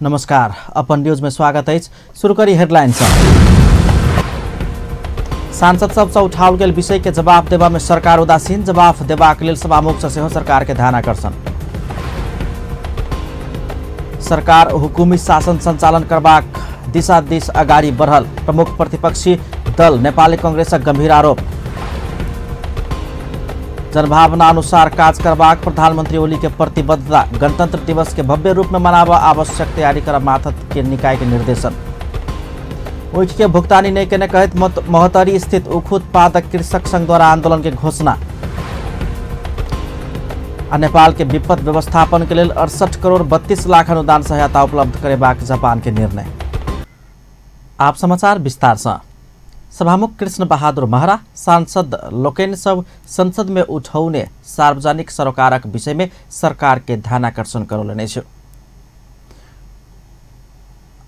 नमस्कार, अपन न्यूज में स्वागत है। शुरू करी हेडलाइंस। सांसद सबसे उठाओल गेल विषय के जवाब देवा में सरकार उदासीन, जवाब देबाक लेल सभामुख से हो सरकार के ध्यानाकर्षण। सरकार हुकुमी शासन संचालन करबाक दिशा दिश अगाडि बढ़ल, प्रमुख प्रतिपक्षी दल नेपाली कांग्रेसक गंभीर आरोप। जनभावना अनुसार काज करबाक प्रधानमंत्री ओली के प्रतिबद्धता, गणतंत्र दिवस के भव्य रूप में मनावा आवश्यक तैयारी कर माथत के निकाय के निर्देशन। उख के भुगतानी नहीं करने कहित महोत्तरी स्थित उख उत्पादक कृषक संघ द्वारा आंदोलन के घोषणा। नेपाल के विपद व्यवस्थापन के लिए 68 करोड़ 32 लाख अनुदान सहायता उपलब्ध करेबाक जापान के निर्णय। आप समाचार विस्तार से। सभामुख कृष्ण बहादुर महरा सांसद लोकेन सब संसद में उठाउने सार्वजनिक सरोकारक विषय में सरकार के ध्यानाकर्षण करौलने छ।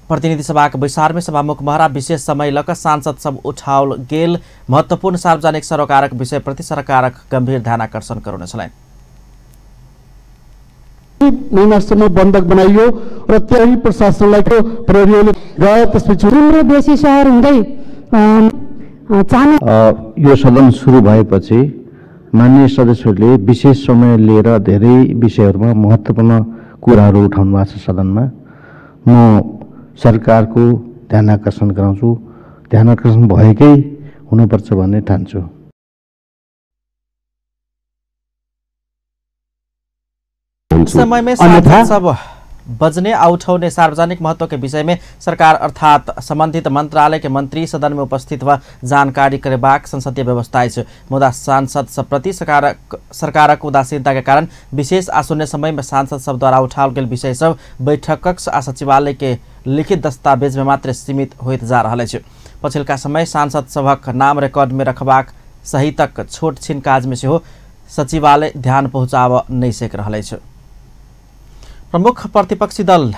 प्रतिनिधि सभा के बैसार में सभामुख महरा विशेष समय लक सांसद सब उठाओल गेल महत्वपूर्ण सार्वजनिक सरोकारक विषय प्रति सरकारक गंभीर ध्यानाकर्षण करौने छलैन। महिनासम्म बन्धक बनाइयो र त्यही प्रशासनलाई प्रहरीले गए त्यसपछि बेसी शहर हुँदै यो सदन सुरु भएपछि माननीय सदस्यहरूले विशेष समय लिएर धेरै विषयहरूमा महत्त्वपूर्ण कुराहरू उठाउनु भएको छ। सदनमा म सरकारको ध्यानाकर्षण गराउँछु, ध्यानाकर्षण भएकै हुनुपर्छ भन्ने ठान्छु। समय में सांसद सब बजने उठाउने सार्वजनिक महत्व के विषय में सरकार अर्थात संबंधित मंत्रालय के मंत्री सदन में उपस्थित व जानकारी करेबाक संसदीय व्यवस्था है। मुदा सांसद सब प्रति सरकारक उदासीनता के कारण विशेष आशून्य समय में सांसद सब द्वारा उठाओल गेल विषय सब बैठक आ सचिवालय के लिखित दस्तावेज में मात्र सीमित होइत जा रहा है। पछिल्का समय सांसद सभक नाम रिकॉर्ड में रखबाक सहितक छोट छिन काज में से हो सचिवालय ध्यान पहुँचाव नहीं सक रहा है। प्रमुख प्रतिपक्षी दल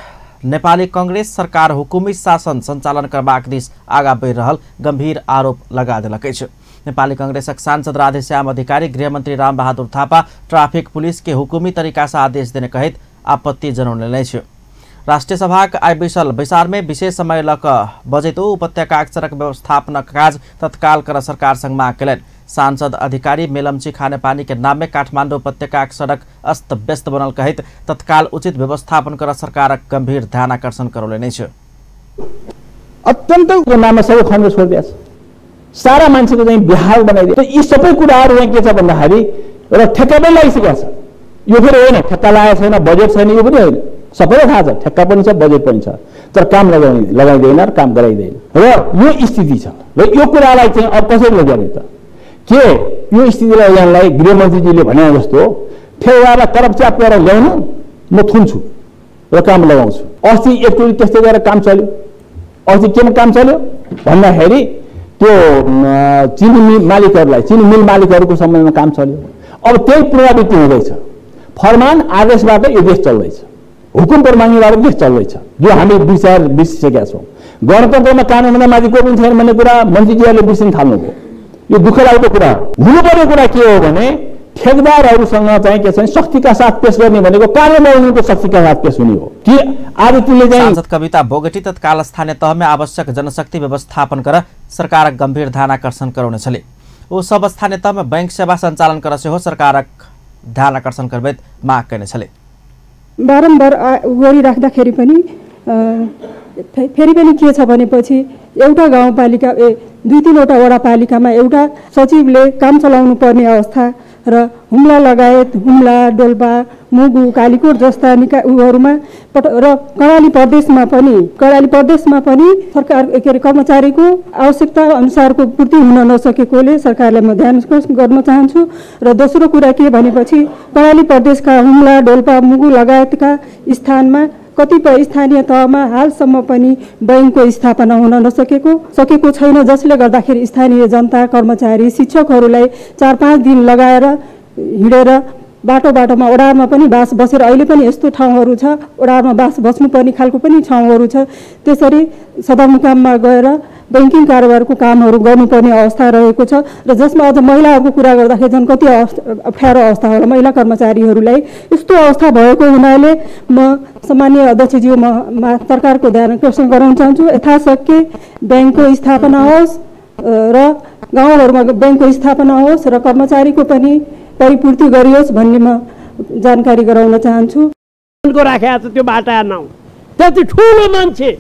नेपाली कांग्रेस सरकार हुकुमी शासन संचालन करबाक दिस आगा बढ़ रहल गंभीर आरोप लगा देलक अछि। नेपाली कांग्रेसक सांसद राधेश्याम अधिकारी, गृहमंत्री राम बहादुर थापा ट्राफिक पुलिस के हुकुमी तरीका से आदेश देने कहित आपत्ति जनाउने छ। राष्ट्रिय सभाक आइ बैसल बैसार में विशेष समय लक बजेतो उपत्यका सड़क व्यवस्थापन काज तत्काल कर सरकार संग मांग केलनि। सांसद अधिकारी मेलम्ची खानेपानी के नाम में काठमाडौँ उपत्यका सड़क अस्त व्यस्त बनल कहित तत्काल उचित व्यवस्थापन कर सरकारक गंभीर ध्यानाकर्षण करौलने छ। अत्यन्त नाममा सबै खण्ड छोडिदिया छ, सारा मान्छेको चाहिँ बिहार बनाइदियो। त यी सबै कुराहरू चाहिँ के छ भन्दाखेरि एउटा ठेक्का पनि लागिसकेको छ। यो फेरि होइन ठेक्का लागेको छैन, बजेट छैन, यो पनि होइन, सबैलाई थाहा छ ठेक्का पनि छ, बजेट पनि छ, तर काम लगाइदैन र काम गराइदैन र यो स्थिति छ। र यो कुरालाई चाहिँ अब कसरी लैजाने त के यो स्थितिलाई लैजानलाई गृहमन्त्रीजीले भने जस्तो ठेवालाई तरफ च्याप गरेर ल्याउनु, म थुन्छु र काम लगाउँछु। अस्ति एकचोटि त्यस्तै गरेर काम चल्यो। अस्ति केमा काम चल्यो भन्दाखेरि त्यो चिनी मिल मालिकहरूलाई, चिनी मिल मालिकहरूको समयमा काम चल्यो। अब त्यही पुनरावृत्ति हुँदैछ। फरमान आदेशबाट यो देश चल्दैछ, हुकुम परमानीबाट देश चल्दैछ, जो हामी विचार बिर्सिसकेका छौँ। गणतन्त्रमा कानुनभन्दा माथि कोही पनि छैन भन्ने कुरा मन्त्रीजीहरूले बिर्सिन थाल्नुभयो। यो दुःख लाग्दो कुरा हो। हुनुपर्ने कुरा के हो भने ठेकदारहरूसँग चाहिँ के छ शक्तिका साथ पेश गर्ने भनेको कार्यन्वयनको शक्तिका साथ पेश हुने हो कि आज तिमीले चाहिँ। सांसद कविता बोगटी तत्काल स्थानीय तह में आवश्यक जनशक्ति व्यवस्थापन कर सरकारक गंभीर ध्यानाकर्षण करौने छले। ओ सब स्थानीय तह में बैंक सेवा संचालन कर से हो सरकारक ध्यानाकर्षण करबैत माग गर्ने छले। बारम्बार गरिराख्दाखेरि पनि फेरि पनि के छ भनेपछि एउटा गाउँपालिका 2-3वटा वडापालिकामा एउटा सचिवले काम चलाउनु पर्ने अवस्था र हुम्ला लगायत हुम्ला, डोल्पा, मुगु, कालीकोट जस्ता उहरूमा र कर्णाली प्रदेशमा पनि सरकार कर्मचारीको आवश्यकता अनुसारको पूर्ति हुन नसकेकोले सरकारलाई म ध्यान गर्न चाहन्छु। र दोस्रो कुरा के भनेपछि कर्णाली प्रदेशका हुम्ला, डोल्पा, मुगु लगायतका स्थानमा कतिपय स्थानीय तहमा हालसम्म पनि बैंकको स्थापना हुन सकेको छैन, जसले गर्दाखेरि स्थानीय जनता, कर्मचारी, शिक्षकहरूलाई 4-5 दिन लगाएर हिँडेर बाटोमा ओडारमा पनि बास बसेर अहिले पनि यस्तो ठाउँहरू छ ओडारमा बास बस्नुपर्ने खालको पनि ठाउँहरू छ। त्यसरी सदरमुकाममा गएर बैंकिङ कारोबारको कामहरू गर्नुपर्ने अवस्था रहेको छ र जसमा अझ महिलाहरूको कुरा गर्दाखेरि झन् कति अप्ठ्यारो अवस्था होला महिला कर्मचारीहरूलाई। यस्तो अवस्था भएको हुनाले म सम्माननीय अध्यक्षज्यू म सरकारको ध्यान आकर्षण गराउन चाहन्छु। यथाशक्य ब्याङ्कको स्थापना होस् र गाउँहरूमा ब्याङ्कको स्थापना होस् र कर्मचारीको पनि परिपूर्ति गरियोस् भन्ने म जानकारी गराउन चाहन्छु। राखेको छ त्यो बाटा नौ त्यति ठुलो मान्छे।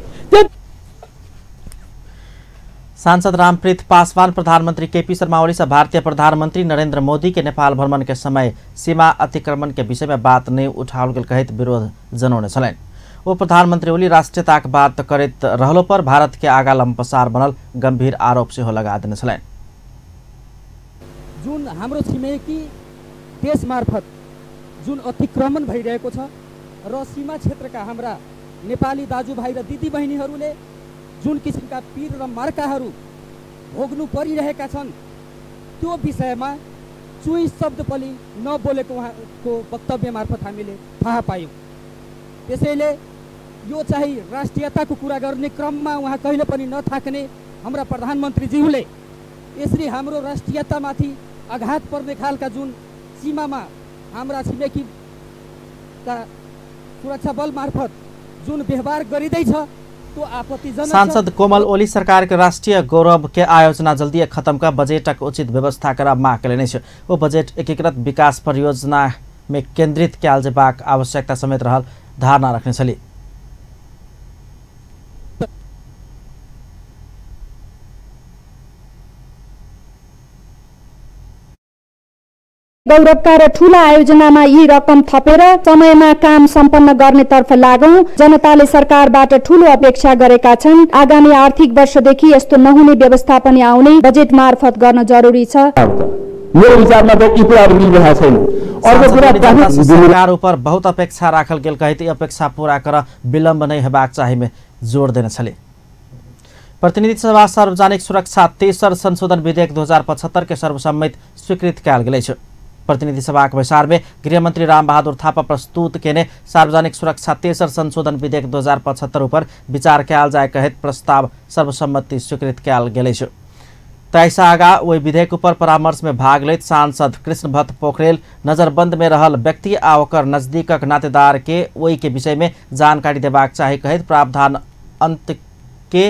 सांसद रामप्रीत पासवान प्रधानमंत्री केपी शर्मा ओली से भारतीय प्रधानमंत्री नरेंद्र मोदी के नेपाल भ्रमण के समय सीमा अतिक्रमण के विषय में बात नहीं उठाओल गेल कहित विरोध जनौने छलैन। वो प्रधानमंत्री ओली राष्ट्रीयता के बात करत रहलो पर भारत के आगा लंपसार बनल गंभीर आरोप से हो लगा देने छलैन। जुन हाम्रो छिमेकी देश मार्फत जुन अतिक्रमण भइरहेको छ र सीमा क्षेत्रका हाम्रा नेपाली दाजुभाइ र दिदीबहिनीहरूले जुन किसिमका पीर र मार्काहरू भोग्नु परिरहेका छन् त्यो विषयमा चुई शब्द पनि नबोलेको उहाँको वक्तव्य मार्फत हामीले थाहा पायौँ। त्यसैले यो चाहिँ राष्ट्रियताको कुरा गर्ने क्रममा उहाँ कहिले पनि नथाक्ने हाम्रा प्रधानमन्त्रीज्यूले यसरी हाम्रो राष्ट्रियतामाथि आघात पर्ने खालका जुन सीमामा हाम्रा छिमेकीका सुरक्षा बल मार्फत जुन व्यवहार गरिँदैछ तो आपत्तिजनक। सांसद कोमल ओली सरकार के राष्ट्रीय गौरव के आयोजना जल्दी खत्म का बजट उचित व्यवस्था करा मांग करेने छे। वो बजट एकीकृत विकास परियोजना में केंद्रित कैल जेबाक आवश्यकता समेत रहल धारणा रखने छली। गौरवका र ठूला आयोजनामा यी रकम थपेर समयमा काम सम्पन्न गर्नेतर्फ लागौं। जनताले सरकारबाट ठूलो अपेक्षा गरेका छन्। आगामी आर्थिक वर्षदेखि यस्तो नहुने व्यवस्थापन आउने बजेट मार्फत गर्न जरुरी छ। मेरो विचारमा त यी कुराहरु मिलिरहेका छैन। अर्को कुरा सरकार ऊपर बहुत अपेक्षा राखल गेल कहित अपेक्षा पूरा कर विलम्ब नै हेबाक चाहिए जोड़ देने छले। प्रतिनिधि सभा सार्वजनिक सुरक्षा तेसर संशोधन विधेयक 2075 के सर्वसम्मत स्वीकृत कयल गेल छ। प्रतिनिधि सभा के बैसार में गृहमंत्री रामबहादुर थापा प्रस्तुत केने सार्वजनिक सुरक्षा तेसर संशोधन विधेयक 2075 पर विचार कयल जाए कहित प्रस्ताव सर्वसम्मति स्वीकृत कयल गेल छ। तैसा आगा वही विधेयक पर परामर्श में भाग लेत सांसद कृष्ण भट्ट पोखरेल नजरबंद में रहल व्यक्ति आ ओकर नजदीकक नातेदार के वही के विषय में जानकारी देबाक चाही कहित प्रावधान अंत के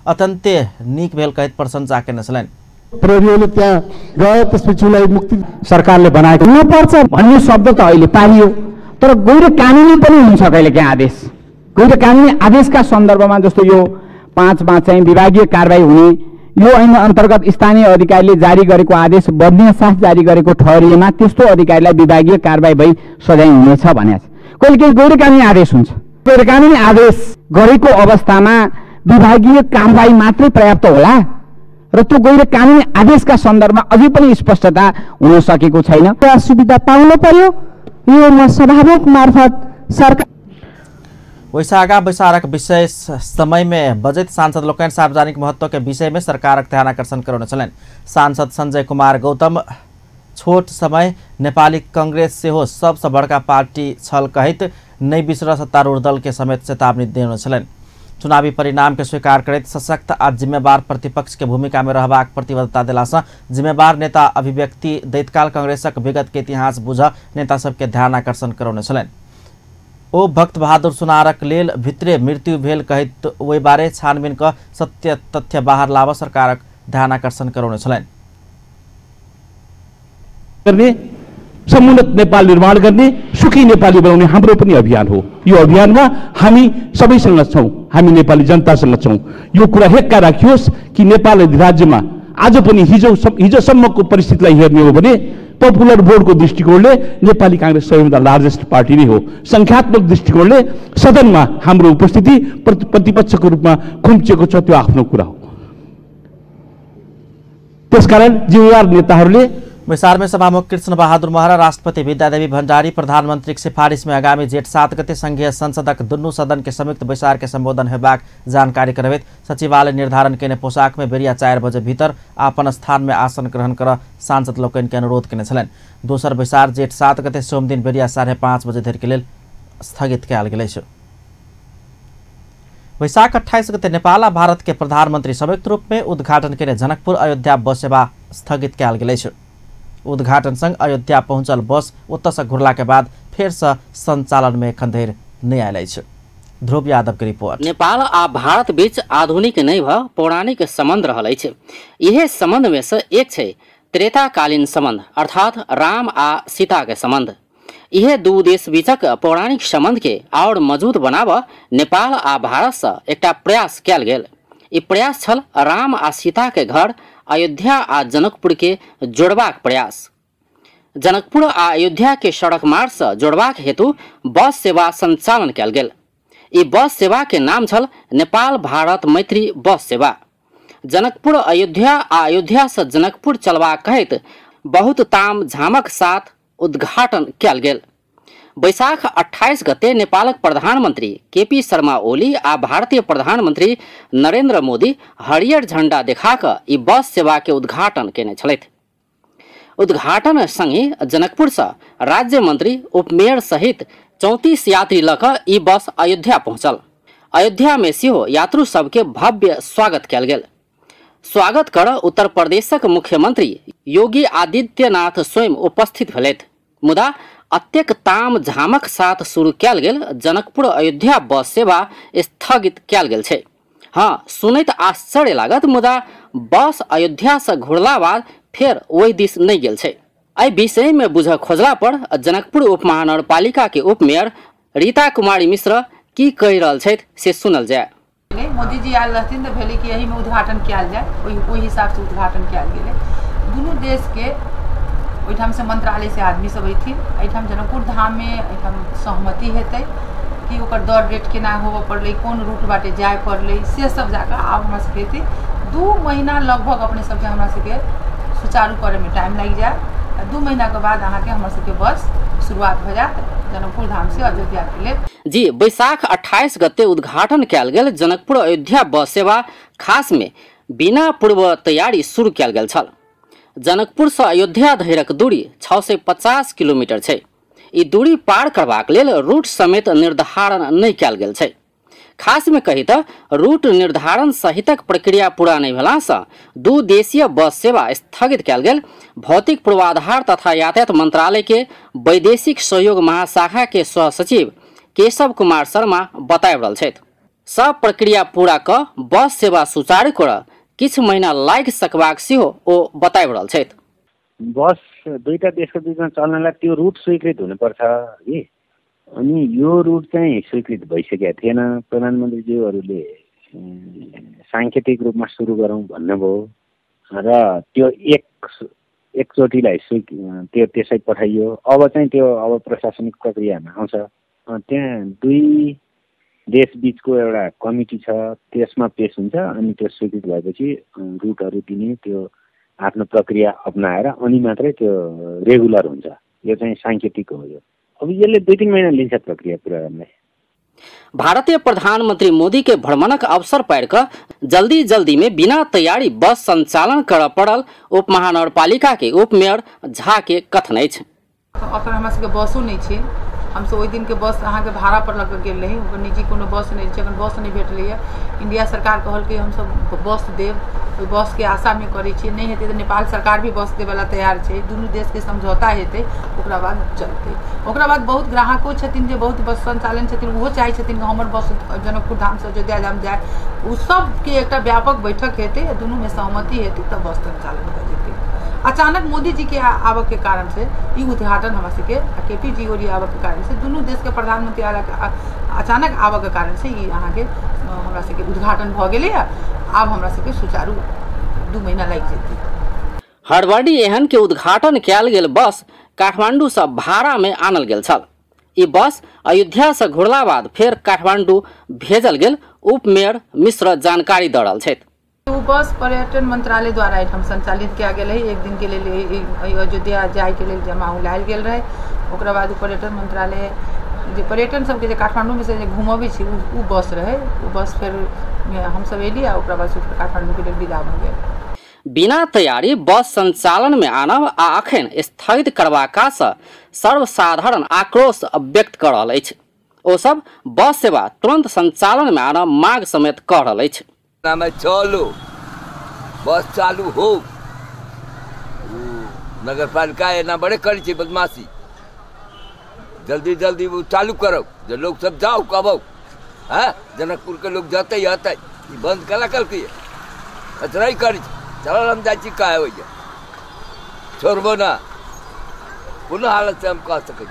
अत्यन्त नीक भेल कहित प्रशंसा केने छलैन। प्रहरीले त्यहाँ गए त्यसपछि उलाई मुक्ति सरकारले बनाएको हुनुपर्छ भन्ने शब्द त अहिले पाइयो, तर गैर कानुनी पनि हुन्छ कहिलेकाहीँ आदेश। गैर कानुनी आदेशका सन्दर्भमा जस्तो यो 5 मा चाहिँ विभागीय कारबाही हुने, यो ऐन अन्तर्गत स्थानीय अधिकारीले जारी गरेको आदेश बदलिन साथ जारी गरेको ठहरिएमा त्यस्तो अधिकारीलाई विभागीय कारबाही भई सजाय हुनेछ भने कहिलेकाहीँ गैर कानुनी आदेश हुन्छ। गैर कानुनी आदेश गरेको अवस्थामा विभागीय कारबाही मात्रै पर्याप्त होला र त्यो गैर कानुनी आदेशका सन्दर्भमा अझै पनि स्पष्टता हुन सकेको छैन। सुविधा पाउनु पर्यो। यो म सभामुख मार्फत सरकार वैशाखा वैसारक विशेष समय में बजट सांसद लोकन सार्वजनिक महत्व के विषय में सरकार ध्यान आकर्षण कराउने छलैन। सांसद संजय कुमार गौतम छोट समय नेपाली कांग्रेस से हो सबसे बड़का पार्टी छल कहित नै बिसर सत्तारूढ़ दल के समेत चेतावनी देने छलैन। चुनावी परिणाम के स्वीकार करत सशक्त आ जिम्मेवार प्रतिपक्ष के भूमिका में रहबाक प्रतिबद्धता दिलासा जिम्मेवार नेता अभिव्यक्ति दैतकाल कांग्रेसक विगत के इतिहास बुझ नेता सबके ध्यान आकर्षण कराउने छलैन। ओ भक्त बहादुर सुनारक लेल भित्रे मृत्यु भेल कहित ओहि बारे छानबिन क सत्य तथ्य बाहर लाव सरकारक ध्यान आकर्षण कराउने छलैन। समुन्नत नेपाल निर्माण गर्ने, सुखी नेपाली बनाउने हाम्रो पनि अभियान हो। यो अभियानमा हामी सबैसँग छौं, हामी नेपाली जनतासँग छौं। यो कुरा हेक्का राखियोस् कि नेपाल राज्यमा आज पनि हिजोसम्मको परिस्थितिलाई हेर्ने हो भने पपुलर भोटको दृष्टिकोणले नेपाली कांग्रेस सबैभन्दा लार्जेस्ट पार्टी नै हो। संख्यात्मक दृष्टिकोणले सदनमा हाम्रो उपस्थिति प्रतिपक्षको रूपमा खुम्चिएको छ, त्यो आफ्नो कुरा हो। त्यसकारण जिम्मेवार नेताहरूले विसार में सभामुख कृष्ण बहादुर महरा, राष्ट्रपति विद्यादेवी भण्डारी प्रधानमंत्री की सिफारिश में आगामी जेठ 7 गते संघीय संसदक दुनू सदन के संयुक्त विसार के संबोधन हेबाक जानकारी करबैत सचिवालय निर्धारण केने पोशाक में बेरिया 4 बजे भीतर आपन स्थान में आसन ग्रहण कर सांसद लोकन के अनुरोध केने छलैन। दोसर विसार जेठ 7 गते सोम दिन बेरिया 5:30 बजे धरि के लेल स्थगित कयल गेल छ। वैशाख 28 गते नेपाल आ भारत के प्रधानमंत्री संयुक्त रूप में उद्घाटन के जनकपुर अयोध्या बस सेवा स्थगित कयल गेल छै। उद्घाटन संग अयोध्या पहुंचल बस ओतऽ से घुरला के बाद फिर से संचालन में एखन धरि नहीं आयल छै। ध्रुव यादव के रिपोर्ट। नेपाल आ भारत बीच आधुनिक नहीं पौराणिक संबंध रहल अछि। यह संबंध में से एक छै त्रेताकालीन संबंध अर्थात राम आ सीता के संबंध। यह दू देश बीचक पौराणिक संबंध के और मजबूत बनाब नेपाल आ भारत से एकटा प्रयास कयल गेल। ई प्रयास छल राम आ सीता के घर अयोध्या आ जनकपुर के जोड़बाक प्रयास। जनकपुर आ अयोध्या के सड़क मार्ग से जोड़बाक हेतु बस सेवा संचालन कयल गेल। ई बस सेवा के नाम छल नेपाल भारत मैत्री बस सेवा। जनकपुर अयोध्या आ अयोध्या से जनकपुर चलबाक कहैत बहुत ताम झामक साथ उद्घाटन कयल गेल। वैशाख 28 गते नेपालक प्रधानमंत्री केपी शर्मा ओली आ भारतीय प्रधानमंत्री नरेंद्र मोदी हरियर झंडा देखाक ई बस सेवा के उद्घाटन केने छलथि। उद्घाटन संगे जनकपुर से राज्य मंत्री उपमेयर सहित 34 यात्री लऽ कऽ ई बस अयोध्या पहुंचल। अयोध्या में सेहो यात्रु सबके भव्य स्वागत कयल गेल। स्वागत कर उत्तर प्रदेशक मुख्यमंत्री योगी आदित्यनाथ स्वयं उपस्थित भेलथि। मुदा अत्यक ताम झामक साथ शुरू कयल गेल जनकपुर अयोध्या बस सेवा स्थगित कयल गेल छै। हाँ, सुनैत आश्चर्य लागत, मुदा बस अयोध्या से घुरला बाद फेर ओहि दिस नहीं गेल छै। एहि विषय में बुझ खोजला पर जनकपुर उपमहानगरपालिका के उपमेयर रीता कुमारी मिश्र की कहि रहल छथि से सुनल जाय। मोदी जी आयल रहथिन तो भेले कि यही में उद्घाटन कयल जाए, ओहि हिसाब से उद्घाटन कयल गेलै। दुनू देश के ओहिठाम से मंत्रालय से आदमी सब अयथिन, एहिठाम जनकपुर धाम में एहिठाम सहमति हेतै कि ओकर दर रेट केना होबऽ पड़लै, कोन रूट बाटे जाय पड़लै, से सब जाकर आब हमरा सबके 2 महीना लगभग अपने सबके हमरा सबके सुचारू करे में टाइम लग जाए। 2 महीना के बाद अहाँ के हमरा सबके बस शुरुआत हो जात जनकपुर धाम से अयोध्या के लिए। जी, वैशाख 28 गते उद्घाटन कयल गेल जनकपुर अयोध्या बस सेवा खास में बिना पूर्व तैयारी शुरू कयल गेल छल। जनकपुर से अयोध्या धरिक दूरी 650 किलोमीटर छै। ई दूरी पार करबाक लेल रूट समेत निर्धारण नहीं कयल गेल छै। खास में कही तो रूट निर्धारण सहितक प्रक्रिया पूरा नहीं भेला से 2 देशीय बस सेवा स्थगित कयल गेल। भौतिक पूर्वाधार तथा यातायात मंत्रालय के वैदेशिक सहयोग महाशाखा के सह सचिव केशव कुमार शर्मा बताबि रहल छथि। सब प्रक्रिया पूरा क बस सेवा सुचारू कर किछ महीना लागि सकबाक सेहो ओ बताबि रहल छथि। बस दुईटा देशको बीचमा चल्नलाई त्यो रुट स्वीकृत हुनुपर्छ कि, अनि यो रुट चाहिँ स्वीकृत भइसकेको थिएन। प्रधानमन्त्रीज्यूहरूले सांकेतिक रूपमा सुरु गरौँ भन्नुभयो र त्यो एकचोटिलाई त्यो त्यसै पठाइयो। अब चाहिँ त्यो अब प्रशासनिक प्रक्रियामा आउँछ। त्यहाँ 2 देश बीचको एउटा कमिटी छ, त्यसमा पेश हुन्छ अनि त्यो स्वीकृत भएपछि रुटहरू दिने त्यो आफ्नो प्रक्रिया अपनाएर अनि मात्रै त्यो रेगुलर हुन्छ। यो चाहिँ सांकेतिक हो। यो अब यसले 2-3 महीना लिन्छ प्रक्रिया पूरा गर्ने। भारतीय प्रधानमंत्री मोदी के भ्रमणक अवसर पार कर जल्दी में बिना तैयारी बस संचालन कर पड़ल उप महानगरपालिका के उपमेयर झा के कथन अछि। अखन हमरा सबके बसो नहीं छै। हम सब ओहि दिन के बस अहाँ के भाड़ा पर लग गेल रही, ओकर निजी कोनो बस नहीं छै। अखन बस नहीं भेटलैया। इंडिया सरकार कहल कि हम सब बस देब, ओहि बस के आशा में करै छी। नहीं हेतै तऽ नेपाल सरकार भी बस देबे ला तैयार छै। दुनू देश के समझौता हेतै, ओकरा बाद चलतै। ओकरा बाद बहुत ग्राहको छथिन जे बहुत बस संचालन छथिन, ओहो चाहै छथिन कि हमर बस जनकपुर धाम से अयोध्या धाम जाए। उ सब के एकटा व्यापक बैठक हेतै, दुनू में सहमति हेतै तब बस संचालन भऽ जेतै। अचानक मोदी जी के आवक के कारण से ई उद्घाटन हमरा सबके केपी जी ओरी आवक के कारण से दुनू देश के प्रधानमंत्री अचानक आवक के कारण से ई अहाँ के हमरा सबके उद्घाटन भऽ गेलै। आब हमरा सबके सुचारू 2 महीना लागि जेतै। हड़बड़ी एहन के उद्घाटन कयल गेल बस काठमांडू से भाड़ा में आनल गेल छल। ई बस अयोध्या से घुरला बाद फिर काठमांडू भेजल गेल उपमेयर मिश्र जानकारी दऽ रहल छथि। वो बस पर्यटन मंत्रालय द्वारा एहिठाम संचालित किया गेल है। एक दिन के लिए अयोध्या जाय के लिए जमा लायल गेल रहे। ओकरा बाद पर्यटन मंत्रालय जे पर्यटन सबके जे काठमांडू में से घूमबे छी उ बस रहे। वो बस फिर हम सब एली आ ओकरा बाद काठमांडू के लिए विदा भऽ गेल। बिना तैयारी बस संचालन में आनब आ अखन स्थगित करबाका से सर्वसाधारण आक्रोश व्यक्त कर रहल अछि। ओ सब बस सेवा तुरंत संचालन में आना मांग समेत कर रहे हैं। चलो बस चालू हो, नगर पालिका एना बड़े करी छे बदमाशी, जल्दी जल्दी वो चालू करो, जो लोग सब जाओ कब हाँ जनकपुर के लोग जाते ही आते बंद कला कल की अच्छा ही करी चलो हम जाए का है भैया छोड़बो ना पुनः हालत से हम कह सके।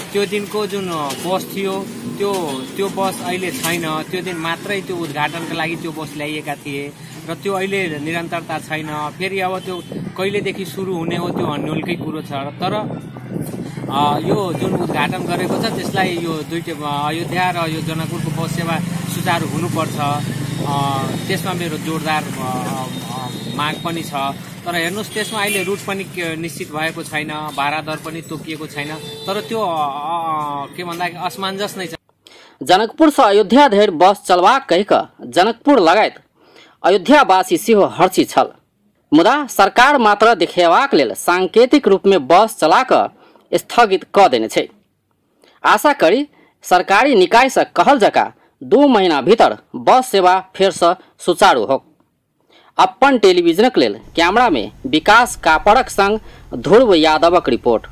त्यो दिनको जुन बस थियो त्यो बस अहिले छैन। त्यो दिन मात्रै त्यो उद्घाटनका लागि त्यो बस ल्याइएका थिए र त्यो अहिले निरन्तरता छैन। फेरि अब त्यो कहिलेदेखि सुरु हुने हो त्यो अन्यलकै कुरो छ। तर यो जुन उद्घाटन गरेको छ त्यसलाई यो दुईटै अयोध्या र यो जनकपुरको बस सेवा सुचारू हुनुपर्छ, त्यसमा मेरो जोरदार माग पनि छ। तर हेर्नुहोस् त्यसमा अहिले रुट पनि निश्चित भएको छैन, भाडा दर पनि तोकिएको छैन। तर त्यो के भन्दा असमञ्जस नै छ। जनकपुर से अयोध्या धरि बस चलबाक कहिक जनकपुर लगायत अयोध्यावासी सेहो हर्षी छल। मुदा सरकार मात्र देखेबाक लेल सांकेतिक रूप में बस चलाक स्थगित क देने छै। आशा करी सरकारी निकाय से कहल जका 2 महीना भीतर बस सेवा फिर से सुचारू हो। अपन टेलीविजनक लेल कैमरा में विकास कापड़क संग ध्रुव यादवक रिपोर्ट।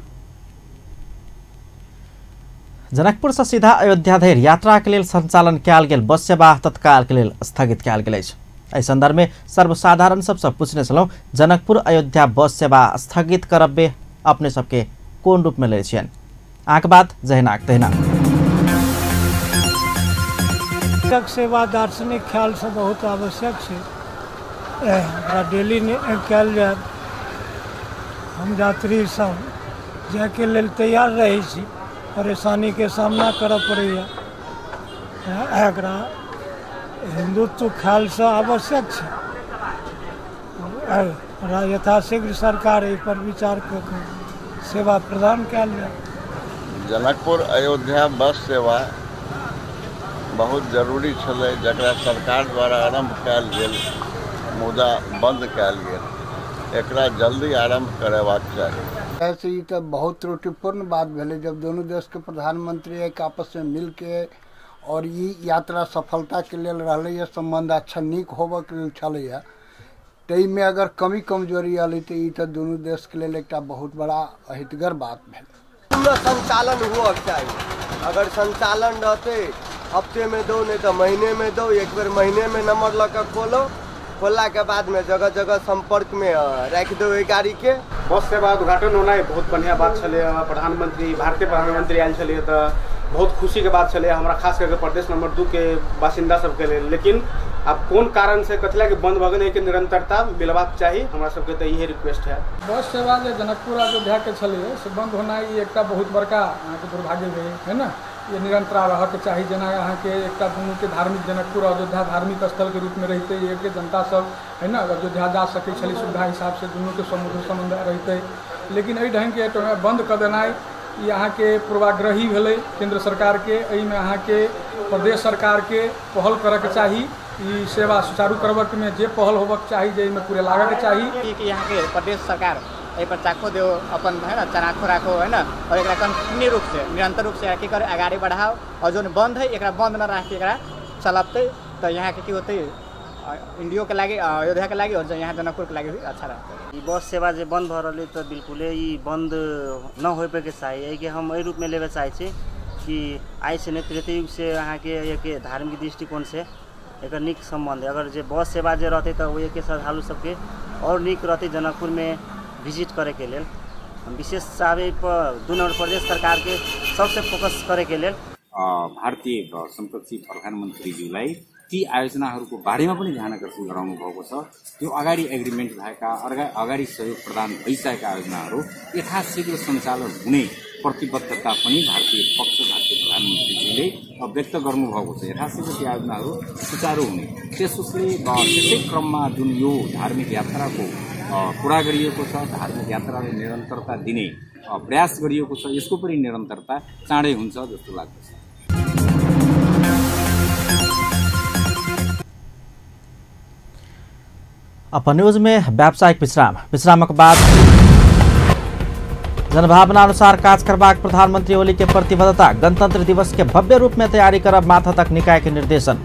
जनकपुर से सीधा अयोध्या धरि यात्रा के लेल संचालन कयल गेल बस सेवा तत्काल के लेल स्थगित कयल गेल अछि। एहि संदर्भ में सर्वसाधारण सबसे पूछने छलौं जनकपुर अयोध्या बस सेवा स्थगित करबे अपने सबके कोन रूप में ले छियन। आंख बात जहिनाक तहिना। सेवा दार्शनिक ख्याल से बहुत आवश्यक है, डेली कयल जाए। हम यात्री सब जाके लेल तैयार रहे छी, परेशानी के सामना करऽ पड़ैया। एकरा हिंदुत्व ख्याल से आवश्यक है, यथाशीघ्र सरकार एहि पर विचार कऽ सेवा प्रदान कयल जाए। जनकपुर अयोध्या बस सेवा बहुत जरूरी छलै, जकरा सरकार द्वारा आरंभ कयल गेल मुदा बंद कयल गेल। एकरा जल्दी आरंभ करेबाक चाही। ऐसे ही तो बहुत त्रुटिपूर्ण बात भेलै जब दोनों देश के प्रधानमंत्री एक आपस में मिल के और ये यात्रा सफलता के लिए रहलै, संबंध अच्छा नीक होबऽ के लेल छलैया। तै में अगर कमी कमजोरी आलै तो ई तो दोनों देश के लिए एक बहुत बड़ा अहितगर बात भेल। संचालन हुआ चाहिए, अगर संचालन रहते हफ्ते में दो नहीं तो महीने में दो, एक बार महीने में नंबर लगा खोलो, खोलला के बाद में जगह जगह संपर्क में रख दो गाड़ी के। बस सेवा उद्घाटन होना बहुत बढ़िया बात छे। प्रधानमंत्री भारतीय प्रधानमंत्री आयल छे तो बहुत खुशी के बात छे हमारा, खास करके प्रदेश नंबर 2 के बासिंदा सबके लिए। लेकिन अब कौन कारण से कथला के बंद भऽ गेलै के निरंतरता मिलबाक चाही, हमरा सबके तो यही रिक्वेस्ट है। बस सेवा जो जनकपुर अयोध्या के छलै से बंद होना ई एकटा बहुत बड़का दुर्भाग्य है ना। ये निरंतर रहके चाहिए, जना यहाँ के एक दुनू के धार्मिक जनकपुर अयोध्या धार्मिक स्थल के रूप में रहते एक जनता सब है ना अयोध्या जा सके सुविधा हिसाब से दुनू के समुद्र संबंध रहते। लेकिन एहि ढंग के बंद कर देना यहाँ के पूर्वाग्रही भेलै केंद्र सरकार के। में यहाँ के प्रदेश सरकार के पहल करे के चाहिए, ई सेवा सुचारू करबक में जे पहल होबक चाहिए जे पूरे लागत के चाहिए कि यहाँ के प्रदेश सरकार एहि पर चाको दो अपन है ना चनाखो राखो है ना, और एक कंटिन्यू रूप से निरंतर रूप से की करे आगे बढ़ाओ, और जो बंद है एक बंद न रख के चलते तो यहाँ के होते इंडियो के लगे अयोध्या के लगे और यहाँ जनकपुर के लगे भी अच्छा रहता है। बस सेवा जो बंद भ रही तो बिल्कुल ही बंद न हो पे के चाहिए कि हम एहि रूप में लेवे चाहे कि आई से नेतृत्व युग से यहाँ के एक धार्मिक दृष्टिकोण से एक निक संबंध है। अगर जो बस सेवा जो रहते तो वो एक श्रद्धालु सबके और निक रहते जनकपुर में विजिट करे के लिए। विशेष चाहे दोनों प्रदेश सरकार के सबसे फोकस करे के लिए भारतीय संप्रति प्रधानमन्त्रीज्यूलाई ती आयोजनाहरूको बारेमा पनि ध्यान आकर्षण गराउनु भएको छ। त्यो अगाडि एग्रिमेन्ट भएका अगाडि सहयोग प्रदान भइसकेका आयोजनाहरू यथाशीघ्र सञ्चालन हुने प्रतिबद्धता पनि भारतीय प्रधानमन्त्रीज्यूले व्यक्त गर्नुभएको छ। यथाशीघ्र ती आयोजनाहरू सुचारू हुने त्यसै क्रममा जुन यो धार्मिक यात्राको कुरा गरिएको छ, धार्मिक यात्रालाई निरन्तरता दिने प्रयास गरिएको छ, यसको पनि निरन्तरता चाँडै हुन्छ जस्तो लाग्दछ। अपन न्यूज में व्यावसायिक विश्राम, विश्रामक बाद जनभावना अनुसार काज करबाक प्रधानमंत्री ओली के प्रतिबद्धता। गणतंत्र दिवस के भव्य रूप में तैयारी करब माथा तक निकाय के निर्देशन।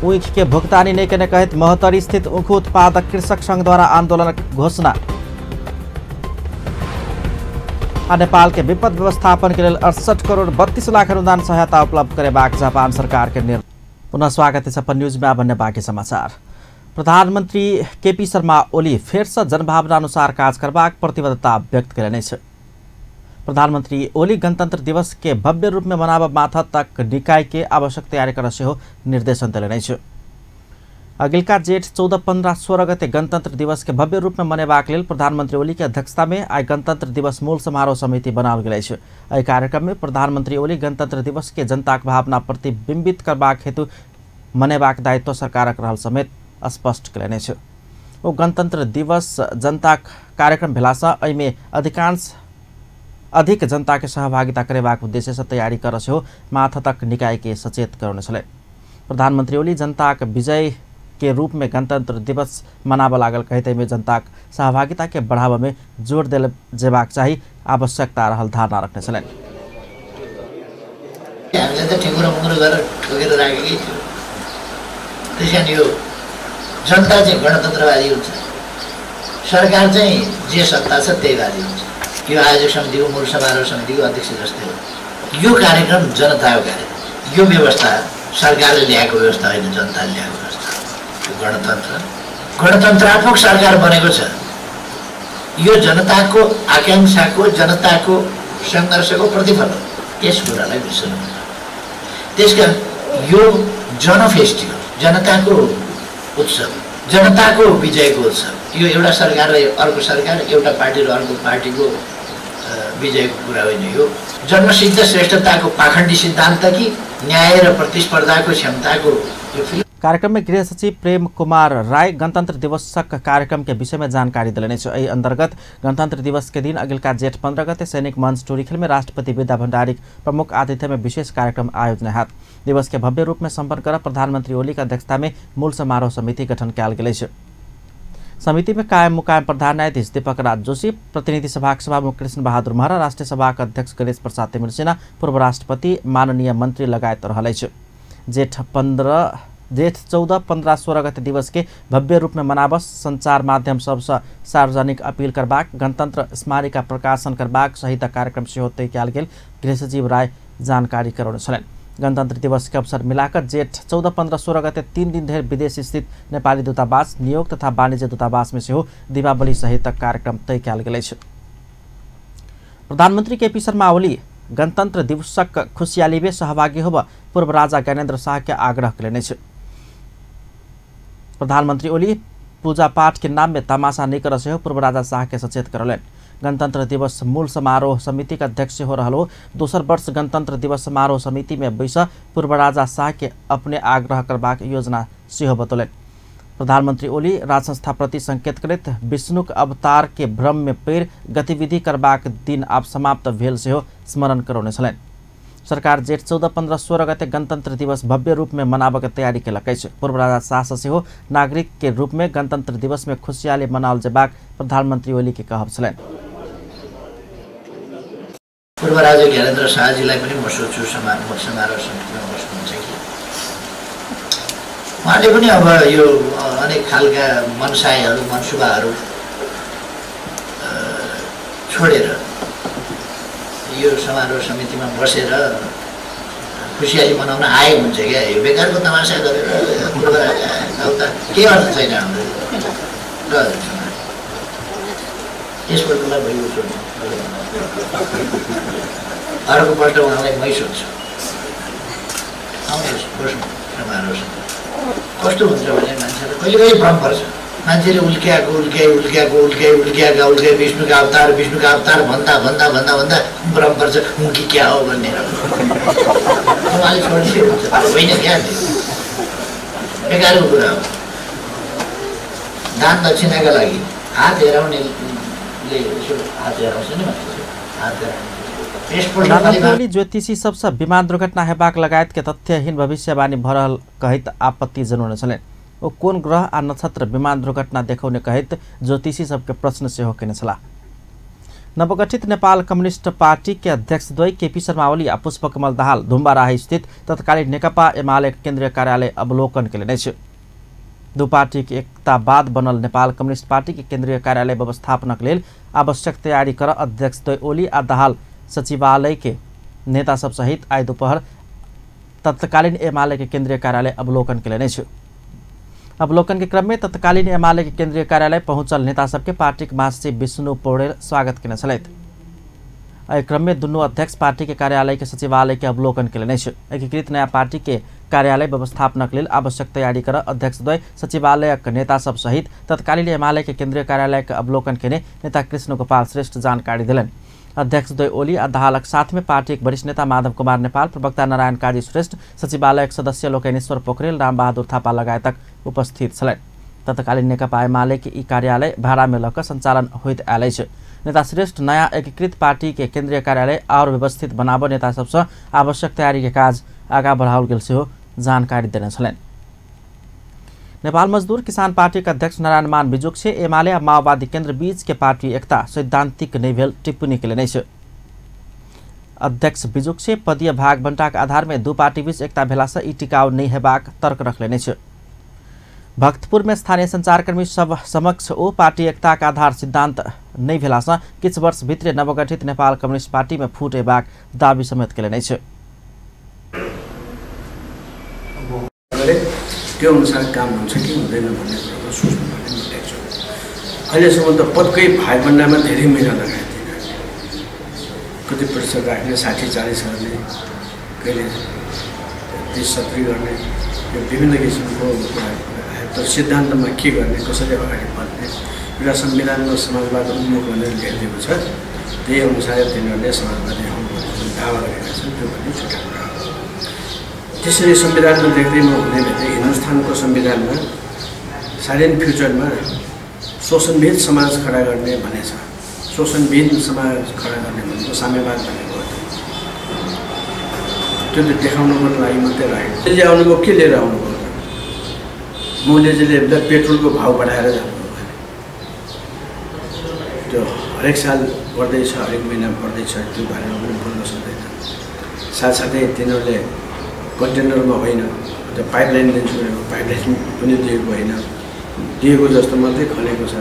ऊख के भुगतानी नहीं करने कहित महोत्तरी स्थित ऊख उत्पादक कृषक संघ द्वारा आंदोलन घोषणा। नेपाल के विपद व्यवस्थापन के लिए 68 करोड़ 32 लाख अनुदान सहायता उपलब्ध करेबाक जापान सरकार के निर्णय। पुनः स्वागत है सपन न्यूज में। अब अन्य बाकी समाचार। प्रधानमंत्री केपी शर्मा ओली फेर से जनभावना अनुसार काज करबाक प्रतिबद्धता व्यक्त करेने छ। प्रधानमंत्री ओली गणतंत्र दिवस के भव्य रूप में मनाब माथा तक निकाय के आवश्यक तैयारी कर सेहो निर्देशन दिने छ। अगिलका जेठ 14, 15, 16 गते गणतंत्र दिवस के भव्य रूप में मनेबाक लेल प्रधानमंत्री ओली की अध्यक्षता में आज गणतंत्र दिवस मूल समारोह समिति बनाओल गेल छ। एहि कार्यक्रम में प्रधानमंत्री ओली गणतंत्र दिवस के जनताक भावना प्रतिबिंबित करबाक हेतु मनेबाक दायित्व सरकारक रहल समेत स्पष्ट कयलनि छ। ओ गणतंत्र दिवस जनता कार्यक्रम भेलासँ एहिमे अधिक जनता के सहभागिता करेबाक उद्देश्य से तैयारी कर सेहो माथा तक निकाय के सचेत करने छले। प्रधानमंत्री ओली जनता विजय के रूप में गणतंत्र दिवस मनाब लागल कहते में जनता सहभागिता के बढ़ावा में जोड़ दिल जेबाक चाहिए आवश्यकता रहल धारणा रखने छले। जनता चाहिँ गणतन्त्रवादी हुन्छ, सरकार चाहिँ जे सत्ता छ त्यहीवादी हुन्छ। यो आयोजक समितिको मूल समारोह समितिको अध्यक्ष जस्तै हो। यो कार्यक्रम जनताको कार्यक्रम, यो व्यवस्था सरकारले ल्याएको व्यवस्था होइन, जनताले ल्याएको व्यवस्था। यो गणतन्त्रात्मक सरकार बनेको छ। यो जनताको आकांक्षाको, जनताको सङ्घर्षको प्रतिफल हो। यस कुरालाई बिर्सनुहुन्न। त्यसकारण यो जनफेस्टिभल, जनताको उत्सव, जनताको विजयको उत्सव, यो एउटा सरकार र अर्को सरकार, एउटा पार्टी र अर्को पार्टीको विजयको कुरा होइन। यो जन्मसिद्ध श्रेष्ठताको पाखण्डी सिद्धान्त कि न्याय र प्रतिस्पर्धाको क्षमताको यो। कार्यक्रम में गृह सचिव प्रेम कुमार राय गणतंत्र दिवसक कार्यक्रम के विषय में जानकारी दिने। यही अंतर्गत गणतंत्र दिवस के दिन अगिलका जेठ 15 गते सैनिक मंच टोरीखेल में राष्ट्रपति विद्या भण्डारी प्रमुख आतिथ्य में विशेष कार्यक्रम आयोजना है। दिवस के भव्य रूप में संपन्न कर प्रधानमंत्री ओली की अध्यक्षता में मूल समारोह समिति गठन कयल गेल छ। समिति में कायम मुकायम प्रधान न्यायाधीश दीपक राज जोशी, प्रतिनिधि सभा सभामुख कृष्ण बहादुर महरा, राष्ट्रिय सभा अध्यक्ष गणेश प्रसाद तिमिर सिन्हा, पूर्व राष्ट्रपति माननीय मंत्री लगायत रहलै छ। जेठ 14, 15, 16 गते दिवस के भव्य रूप में मनाबस संचार माध्यम सबसे सार्वजनिक अपील करबाक, गणतंत्र स्मारिका प्रकाशन करबाक सहित कार्यक्रम सेहो तय कयल गेल गृह सचिव राय जानकारी कराउने छन्। गणतंत्र दिवस के अवसर मिलाकर जेठ 14, 15, 16 गते 3 दिन धरि विदेश स्थित नेपाली दूतावास, नियोग तथा वाणिज्य दूतावास में सेहो दीपावली सहित कार्यक्रम तय कयल गेल छ। प्रधानमंत्री केपी शर्मा ओली गणतंत्र दिवसक खुशियाली में सहभागी होब पूर्व राजा ज्ञानेन्द्र शाह के आग्रह कयलनि छ। प्रधानमंत्री ओली पूजा पाठ के नाम में तमाशा नहीं कर से पूर्व राजा शाह के सचेत करलन। गणतंत्र दिवस मूल समारोह समिति का अध्यक्ष हो रहा दोसर वर्ष गणतंत्र दिवस समारोह समिति में बैस पूर्व राजा शाह के अपने आग्रह करबाक योजना सेहो बतौलन। प्रधानमंत्री ओली राजसंस्था प्रति संकेत करत विष्णुक अवतार के भ्रम में पैर गतिविधि करबाक दिन आप समाप्त भेल सेहो स्मरण करौने छलनि। सरकार जेठ 14, 15, 16 गते गणतंत्र दिवस भव्य रूप में मनाबक तैयारी केलकै छ। पूर्व राजा शाह सेहो नागरिक के रूप में गणतंत्र दिवस में खुशियाली मनाओल जेबाक प्रधानमंत्री ओली के कहब छलनि। पूर्व राजा ज्ञानेन्द्र शाहजीलाई पनि म सोच्छु समारोह समितिमा बस्नुहुन्छ कि उहाँले पनि अब यो अनेक खालका मनसायहरू, मनसुबाहरू छोडेर यो समारोह समितिमा बसेर खुसियाली मनाउन आए हुन्छ क्या। यो बेकारको तमासा गरेर पूर्व राजा आउँदा केही अर्थ छैन हाम्रो र यसपल्टलाई भइयो सोध्नु। अर्कोपल्ट उहाँलाई मै सोध्छु आउनुहोस् बस्नु समारोह समिति। कस्तो हुन्छ भने मान्छेलाई कहिले कहिले भ्रम पर्छ। मान्छेले उल्क्याएको विष्णुका अवतार भन्दा भ्रम पर्छ कि क्या हो भन्ने। उहाँले छोडिदिए हुन्छ होइन क्या, बेकारको कुरा हो। दान दक्षिणाका लागि हात हेराउनेले हात हेराउँछ नि प्रधानमंत्री ओली ज्योतिषी सबसे विमान दुर्घटना हेबाक लगायत के तथ्यहीन भविष्यवाणी भरल कहित आपत्ति जनाउने छन्। ओ कोन ग्रह आ नक्षत्र विमान दुर्घटना देखाउने कहित ज्योतिषी सबके प्रश्न सेहो केने छलाह। नवगठित नेपाल कम्युनिस्ट पार्टी के अध्यक्ष द्वय केपी शर्मा ओली आ पुष्पकमल दाहाल धुम्बाराही स्थित तत्कालीन नेकपा एमाले केन्द्रीय कार्यालय अवलोकन केले छ। दू पार्टी के एकता बाद बनल नेपाल कम्युनिस्ट पार्टी के केन्द्रीय कार्यालय व्यवस्थापनक लेल आवश्यक तैयारी कर अध्यक्ष द्वय ओली आ दाहाल सचिवालय के नेता सब सहित आइ दोपहर तत्कालीन एमाले के केन्द्रीय कार्यालय अवलोकन केले छ। अवलोकन के क्रम में तत्कालीन एमाले के केन्द्रीय कार्यालय पहुंचल नेता सबके पार्टी के महासचिव विष्णु पौडेल स्वागत केने छलैथ। एहि क्रम में दुनू अध्यक्ष पार्टी के कार्यालय के सचिवालय के अवलोकन केले छ। एकीकृत नया पार्टी के कार्यालय व्यवस्थापनक लेल आवश्यक तैयारी कर अध्यक्ष द्वय सचिवालयक नेता सब सहित तत्कालीन एमाले के केन्द्रीय कार्यालय के अवलोकन केने नेता कृष्ण गोपाल श्रेष्ठ जानकारी दिलन। अध्यक्ष द्वय ओली आ दाहालक साथ में पार्टी के वरिष्ठ नेता माधव कुमार नेपाल, प्रवक्ता नारायण काजी श्रेष्ठ, सचिवालयक सदस्य लोकेश्वर पोखरेल, रामबहादुर थापा लगायतक उपस्थित छलैन। तत्कालीन नेकपा एमाले के ई कार्यालय भाड़ा में लक संचालन होइत आयल छ। नेता श्रेष्ठ नया एकीकृत पार्टी के केन्द्रीय कार्यालय और व्यवस्थित बनाब नेता सबसे आवश्यक तैयारी के काज आगा बढ़ाओल गेल सेहो जानकारी देने छलैन। नेपाल मजदूर किसान पार्टी का अध्यक्ष नारायण मान बिजुक से एमाले और माओवादी केन्द्र बीच के पार्टी एकता सैद्धांतिक नहीं भेल टिप्पणी केले छ। अध्यक्ष बिजुक से पदीय भाग बंटाक आधार में दू पार्टी बीच एकता भेला से ई टिकाउ नहीं हेबाक तर्क रखले छ। भक्तपुर में स्थानीय संचारकर्मी सब समक्ष ओ पार्टी एकता का आधार सिद्धांत नहीं भेला से किछ वर्ष भित्रे नवगठित नेपाल कम्युनिस्ट पार्टी में फूट हेबाक दावी समेत केले छ। त्यो अनुसार काम हुन्छ कि हुँदैन भन्ने कुरामा सोच्नुपर्ने भएको छ। अहिलेसम्म त पदकै भागभन्डामा धेरै महिना लगाएको थिएन। कति प्रतिशत राख्ने, 60-40 गर्ने, कहिले 30-70 गर्ने, यो विभिन्न किसिमको तर सिद्धान्तमा के गर्ने, कसरी अगाडि बढ्ने एउटा संविधानमा समाजवाद उन्मुख भनेर लेखिएको छ। त्यही अनुसार तिनीहरूले समाजवादी हौँ भन्ने दावा गरेका छन्। त्यो भन्ने छुट्टा कुरा हो। त्यसरी संविधानमा देख्दैमा हुने भने हिन्दुस्तानको संविधानमा साइलेन्ट फ्युचरमा शोषणविहीन समाज खडा गर्ने भन्ने छ। शोषणविहीन समाज खडा गर्ने भनेको साम्यवाद भनेको हो। त्यो त देखाउनको लागि मात्रै लाग्यो। त्यसले आउनुभयो, के लिएर आउनुभयो? मोदीजीले पेट्रोलको भाउ बढाएर जानुभयो भने त्यो हरेक साल बढ्दैछ, हरेक महिना बढ्दैछ, त्यो बारेमा पनि बोल्न सक्दैन। साथसाथै तिनीहरूले कन्टेनरमा होइन, त्यो पाइपलाइन दिन्छु भनेको पाइपलाइन पनि दिएको होइन, दिएको जस्तो मात्रै खनेको छ,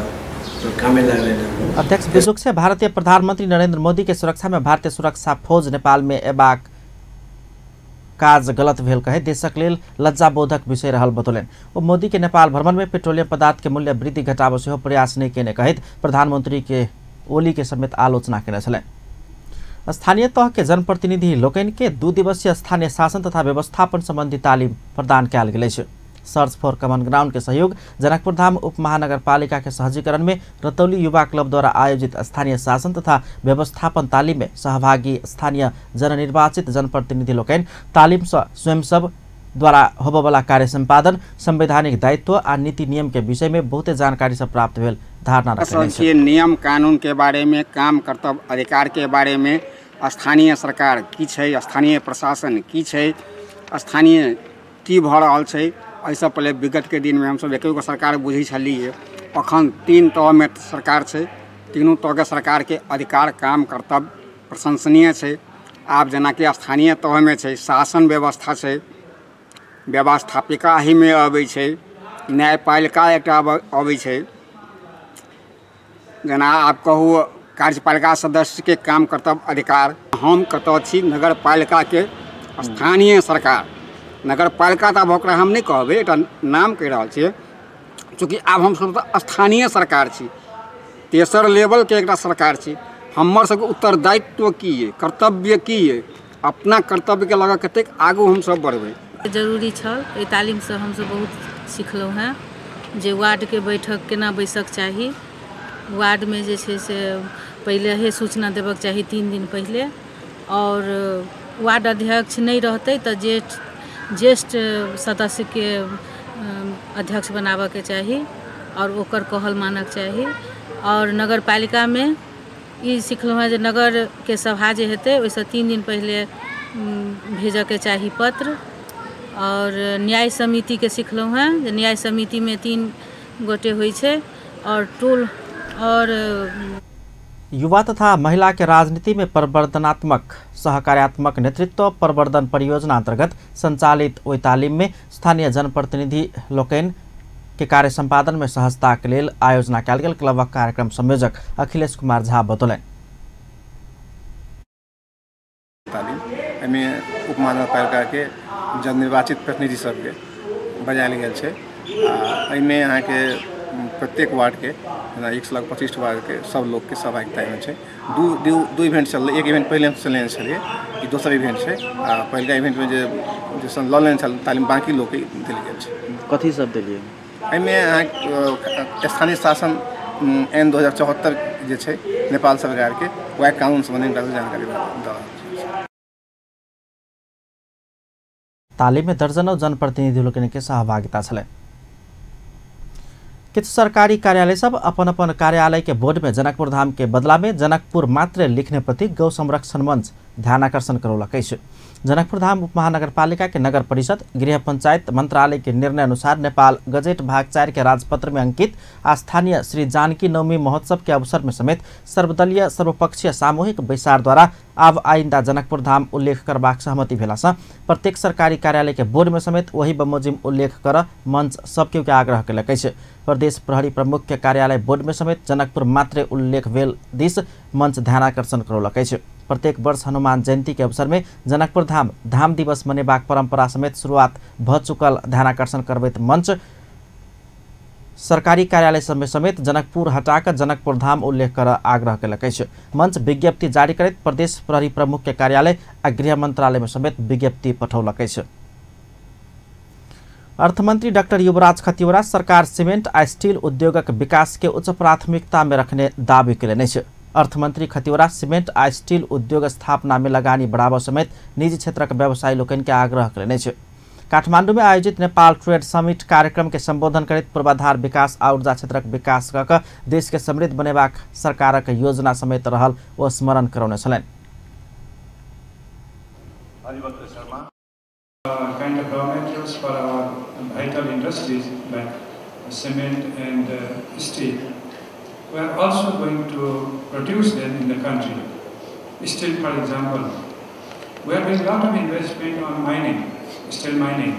त्यो कामै लाग्दैन। अध्यक्ष बिजुक से भारतीय प्रधानमंत्री नरेंद्र मोदी के सुरक्षा में भारतीय सुरक्षा फौज नेपाल में एबाक काज गलत भेल कहे देशक लेल लज्जाबोधक विषय रहल बतौलन। वो मोदी के नेपाल भ्रमण में पेट्रोलियम पदार्थ के मूल्य वृद्धि घटाबो सेहो प्रयास नहीं केने कहित प्रधानमंत्री के ओली के समेत आलोचना केने छलैन। स्थानीय तह के जनप्रतिनिधि लोकन के 2 दिवसीय स्थानीय शासन तथा व्यवस्थापन संबंधी तालीम प्रदान कयल गेल छ। सर्च फॉर कमन ग्राउंड के सहयोग जनकपुरधाम उपमहानगरपालिका के सहजीकरण में रतौली युवा क्लब द्वारा आयोजित स्थानीय शासन तथा व्यवस्थापन तालीम में सहभागी स्थानीय जननिर्वाचित जनप्रतिनिधि लोकन तालीम से स्वयं सब द्वारा होबवाला कार्य संपादन, संवैधानिक दायित्व और नीति नियम के विषय में बहुत जानकारी से प्राप्त भेल धारणा रखने नियम कानून के बारे में, काम कर्तव्य अधिकार के बारे में, स्थानीय सरकार की छै, स्थानीय प्रशासन की छै, स्थानीय की भऽ रहल छै। ऐसा पहले विगत के दिन में हम सब एक सरकार बुझी छलिए। अखन 3 तह में सरकार छै। तीनों तह के सरकार के अधिकार, काम कर्तव्य प्रशंसनीय छै। आब जेना कि स्थानीय तह में छै, शासन व्यवस्था छै, व्यवस्थापिका ही में अबै छै, न्यायपालिका एकटा अबै छै। जेना आप कहू कार्यपालिका सदस्य के काम कर्तव्य अधिकार, हम कतऽ छी नगर पालिका के स्थानीय सरकार। नगर पालिका तऽ ओकरा हम नहीं कहबै, एक नाम कहि रहल छियै, चूँकि आब हम सब स्थानीय सरकार छी, तेसर लेवल के एक सरकार छी। हमर सबके उत्तरदायित्व की है, कर्तव्य की है, अपना कर्तव्य के लगा कतेक आगू हम सब बढ़बै। जरूरी छल। एहि तालीम से हम सब बहुत सिखलहुँ हैं जे वार्ड के बैठक केना बैसक चाही। वार्ड में जे छै से पहले ही सूचना देबक चाही 3 दिन पहले, और वार्ड अध्यक्ष नहीं रहते तो ज्येष्ठ सदस्य के अध्यक्ष बनाबे के चाही और ओकर कहल मानक चाही। और नगर पालिका में ई सिखलहुँ जे नगर के सभा जे हेतै ओइसे 3 दिन पहले भेजऽ के चाही पत्र। और न्याय समिति के सिखलहुँ हैं जे न्याय समिति में 3 गोटे होइ छै और टोल और युवा तथा महिला के राजनीति में परिवर्तनात्मक सहकार्यात्मक नेतृत्व प्रवर्धन परियोजना अंतर्गत संचालित ओई तालीम में स्थानीय जनप्रतिनिधि लोकन के कार्य संपादन में सहजता के लिए आयोजना कयल गेल। क्लबक कार्यक्रम संयोजक अखिलेश कुमार झा बतौलन उप महानगरपालिका के जन निर्वाचित प्रतिनिधि सबके बजायल गेल छै। एहिमे अहाँके प्रत्येक वार्ड के 125 वार्ड के सब लोग के सहभागिता में छै। दू इवेंट चललै। एक इवेंट पहले चलेने छलिए, ई दोसर इवेंट छै। पहिलका इवेंट में जे लऽ लेने छल तालीम बाकी लोग के देल गेल छै। कथी सब देलिए? एहिमे अहाँ स्थानीय शासन ऐन 2074 जे छै नेपाल सरकार के वएह कानून संबंधी जानकारी दऽ तालीम में दर्जनों जनप्रतिनिधि लोकनि के सहभागिता छलै। किछु सरकारी कार्यालय सब अपन अपन कार्यालय के बोर्ड में जनकपुर धाम के बदला में जनकपुर मात्र लिखने प्रति गौ संरक्षण मंच ध्यानाकर्षण करौलक अछि। जनकपुर धाम उप महानगरपालिका के नगर परिषद गृह पंचायत मंत्रालय के निर्णय अनुसार नेपाल गजेट भाग 4 के राजपत्र में अंकित स्थानीय श्री जानकी नवमी महोत्सव के अवसर में समेत सर्वदलीय सर्वपक्षीय सामूहिक बैसार द्वारा अब आइंदा जनकपुर धाम उल्लेख करबाक सहमति भेलासँ प्रत्येक सरकारी कार्यालय के बोर्ड में समेत वही बमोजिम उल्लेख कर मंच सबके आग्रह कयलक अछि। प्रदेश प्रहरी प्रमुख के कार्यालय बोर्ड में समेत जनकपुर मात्रे उल्लेख भेल दिस मंच ध्यानाकर्षण करौलक अछि। प्रत्येक वर्ष हनुमान जयंती के अवसर में जनकपुर धाम दिवस मनेबाक परंपरा समेत शुरुआत भ चुकल ध्यानाकर्षण करबैत मंच सरकारी कार्यालय समेत जनकपुर हटाकर जनकपुर धाम उल्लेख कर आग्रह कयलक अछि। मंच विज्ञप्ति जारी करैत प्रदेश प्रहरी प्रमुख के कार्यालय आ गृह मंत्रालय में समेत विज्ञप्ति पठौलक अछि। अर्थमंत्री डॉक्टर युवराज खतिवड़ा सरकार सीमेंट आ स्टील उद्योगक विकास के उच्च प्राथमिकता में रखने दावी कयलनि अछि। अर्थमंत्री खतिवड़ा सीमेंट आ स्टील उद्योग स्थापना में लगानी बढ़ावा समेत निजी क्षेत्रक व्यवसायी लोकनि के आग्रह कयलनि अछि। काठमांडू में आयोजित नेपाल ट्रेड समिट कार्यक्रम के संबोधन करैत पूर्वाधार विकास आ ऊर्जा क्षेत्रक विकास कऽ कऽ देश के समृद्ध बनेबाक सरकारक योजना समेत रहल ओ स्मरण करौने छलनि। Kind of raw materials for our vital industries like cement and steel. We are also going to produce them in the country. Steel, for example, we are doing a lot of investment on mining, steel mining,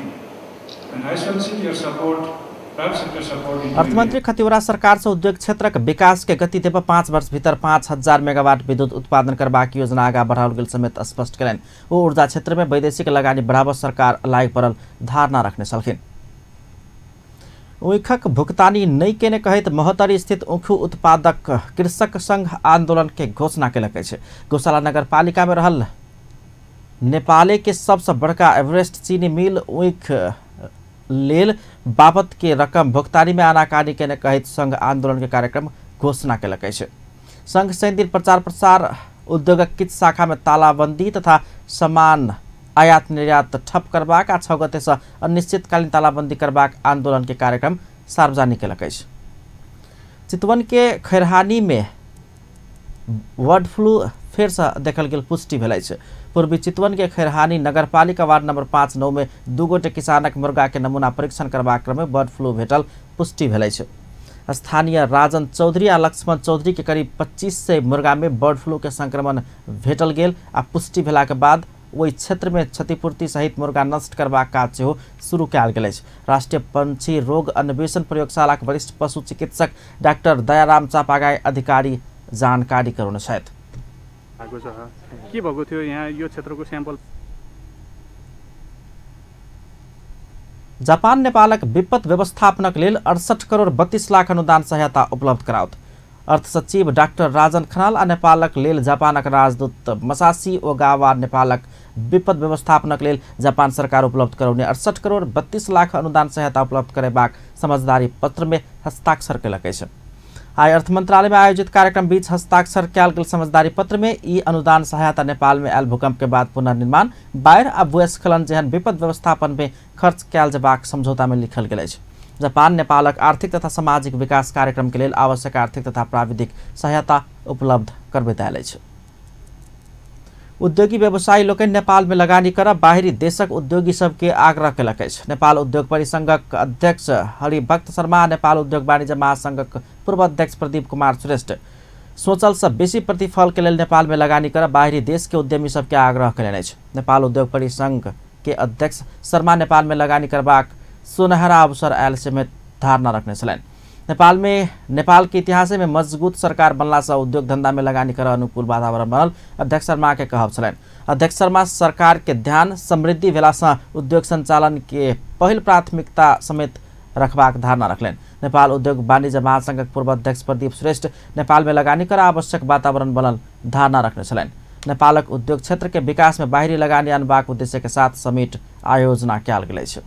and I shall seek your support, private sector support. अर्थमंत्री खतिवड़ा सरकार से उद्योग क्षेत्रक विकास के गति देब 5 वर्ष भीतर 5000 megawatt विद्युत उत्पादन करबाक योजना आगा बढ़ाओल गेल समेत स्पष्ट कयलनि। ओ ऊर्जा क्षेत्र में वैदेशिक लगानी बढ़ावा सरकार लागि पड़ल धारणा रखने छलखिन। ऊखक भुगतानी नहीं केने कहैत महोत्तरी स्थित ऊखु उत्पादक कृषक संघ आंदोलन के घोषणा कयलक अछि। गौशाला नगरपालिका में रहल नेपाले के सबसे बड़का एवरेस्ट चीनी मिल ऊख लेल बाबत के रकम भुगतानी में आनाकानी केने कहैत संघ आंदोलन के कार्यक्रम घोषणा कयलक अछि। संघ शनि दिन प्रचार प्रसार उद्योगक किछ शाखा में तालाबंदी तथा सामान आयात निर्यात ठप करबाक आ 6 गते से अनिश्चितकालीन तालाबंदी करबाक आंदोलन के कार्यक्रम सार्वजनिक कयलक अछि। चितवन के खैरहानी में बर्ड फ्लू फेर से देखल गेल पुष्टि भेल अछि। पूर्वी चितवन के खैरहानी नगरपालिका वार्ड नंबर 5-9 में 2 गोटे किसानक मुर्गा के नमूना परीक्षण करबाक क्रम में बर्ड फ्लू भेटल पुष्टि भेल अछि। स्थानीय राजन चौधरी आ लक्ष्मण चौधरी के करीब 2500 मुर्गा में बर्ड फ्लू के संक्रमण भेटल गेल आ पुष्टि भेला के बाद ओहि क्षेत्र में क्षतिपूर्ति सहित मुर्गा नष्ट करबाक काज सेहो शुरू कयल गेल अछि। राष्ट्रीय पंछी रोग अन्वेषण प्रयोगशाला के वरिष्ठ पशु चिकित्सक डॉक्टर दयाराम चापागाई अधिकारी जानकारी करौने छथि। के भएको थियो यहाँ यो क्षेत्रको स्याम्पल? जापान नेपालक विपद व्यवस्थापनक लेल 68 करोड़ 32 लाख अनुदान सहायता उपलब्ध कराओत। अर्थ सचिव डाक्टर राजन खनाल आ नेपालक लेल जापानक राजदूत मसासी ओगावा नेपालक विपद व्यवस्थापनक लेल जापान सरकार उपलब्ध करौने 68 करोड़ 32 लाख अनुदान सहायता उपलब्ध करेबाक समझदारी पत्र में हस्ताक्षर कयलक अछि। आय अर्थ मंत्रालय में आयोजित कार्यक्रम बीच हस्ताक्षर कयल गेल समझदारी पत्र में ई अनुदान सहायता नेपाल में आयल भूकंप के बाद पुनर्निर्माण, बाढ़ आ भूस्खलन जेहन विपद व्यवस्थापन में खर्च कयल जेबाक समझौता में लिखल गेल अछि। जापान नेपालक आर्थिक तथा सामाजिक विकास कार्यक्रम के लेल आवश्यक आर्थिक तथा प्राविधिक सहायता उपलब्ध करबैत आयल अछि। उद्योगी व्यवसायी लोग नेपाल में लगानी कर बाहरी देशक उद्योगी सबके आग्रह कलक। नेपाल उद्योग परिसंघक अध्यक्ष हरिभक्त शर्मा, नेपाल उद्योग वाणिज्य महासंघक पूर्व अध्यक्ष प्रदीप कुमार श्रेष्ठ सोचल से बेसी प्रतिफल के लिए नेपाल में लगानी कर बाहरी देश के उद्यमी सबके आग्रह करें। नेपाल उद्योग परिसंघ के अध्यक्ष शर्मा नेपाल में लगानी करबाक सुनहरा अवसर आयल समेत धारणा रखने छलन। नेपाल के इतिहास में मजबूत सरकार बनला से उद्योग धंधा में लगानी कर अनुकूल वातावरण बनल अध्यक्ष शर्मा के कहब छलन। अध्यक्ष शर्मा सरकार के ध्यान समृद्धि भेला से उद्योग संचालन के पहिल प्राथमिकता समेत रखबाक धारणा रखलेन। नेपाल उद्योग वाणिज्य महासंघक पूर्व अध्यक्ष प्रदीप श्रेष्ठ नेपाल में लगानी कर आवश्यक वातावरण बनल धारणा रखने छलन। नेपालक उद्योग क्षेत्र के विकास में बाहरी लगानी आनबाक उद्देश्य के साथ समिट आयोजना कयल गेल छै।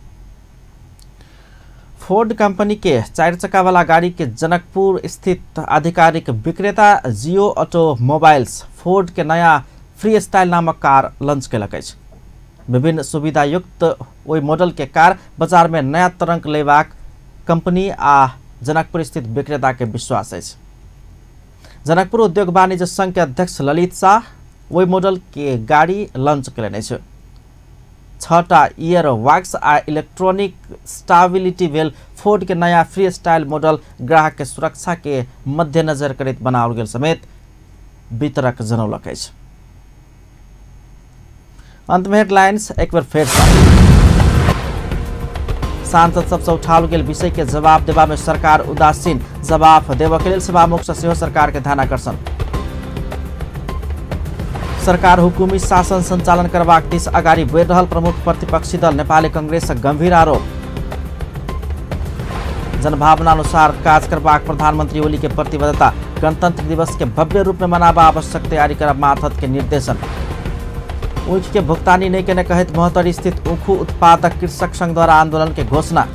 फोर्ड कंपनी के 4 चक्का वाला गाड़ी के जनकपुर स्थित आधिकारिक विक्रेता जियो ऑटोमोबाइल्स फोर्ड के नया फ्री स्टाइल नामक कार लॉन्च कयलक अछि। विभिन्न सुविधा युक्त ओहि मॉडल के कार बाजार में नया तरंग लेबाक कंपनी आ जनकपुर स्थित विक्रेता के विश्वास अछि। जनकपुर उद्योग वाणिज्य संघ के अध्यक्ष ललित शाह ओहि मॉडल के गाड़ी लॉन्च कयलनि अछि। 6टा ईयर वैक्स आ इलेक्ट्रॉनिक स्टेबिलिटी वेल फोर्ड के नया फ्री स्टाइल मॉडल ग्राहक के सुरक्षा के मद्देनजर करैत बनाओल गेल समेत वितरक जनौलक अछि। अंत में हेडलाइंस एक बार फिर सांसद सबसे उठाओल गेल विषय के जवाब देवा में सरकार उदासीन, जवाब देवा के लेल सभामुख से सरकार के ध्यान आकर्षण। सरकार हुकुमी शासन संचालन करबाक दिस अगाडि बढ़ि रहल प्रमुख प्रतिपक्षी दल नेपाली कांग्रेस गंभीर आरोप। जनभावना अनुसार काज करबाक प्रधानमंत्री ओली के प्रतिबद्धता, गणतंत्र दिवस के भव्य रूप में मनाबा आवश्यक तैयारी करब माथत के निर्देशन। ऊँच के भुगतानी नहीं केने कहत मोहतर स्थित ऊखू उत्पादक कृषक संघ द्वारा आंदोलन के घोषणा।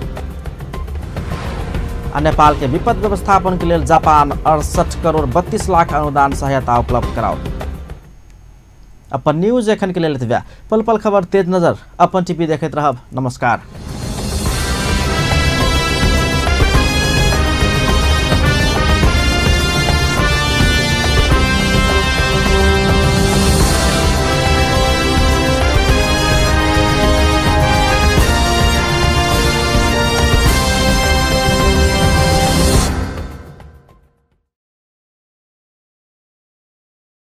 नेपाल के विपद व्यवस्थापन के लिए जापान 68 करोड़ 32 लाख अनुदान सहायता उपलब्ध कराओ। अपन न्यूज एखन के लेल एतबे। पल पल खबर तेज नजर अपन टीवी देखैत रहब। नमस्कार।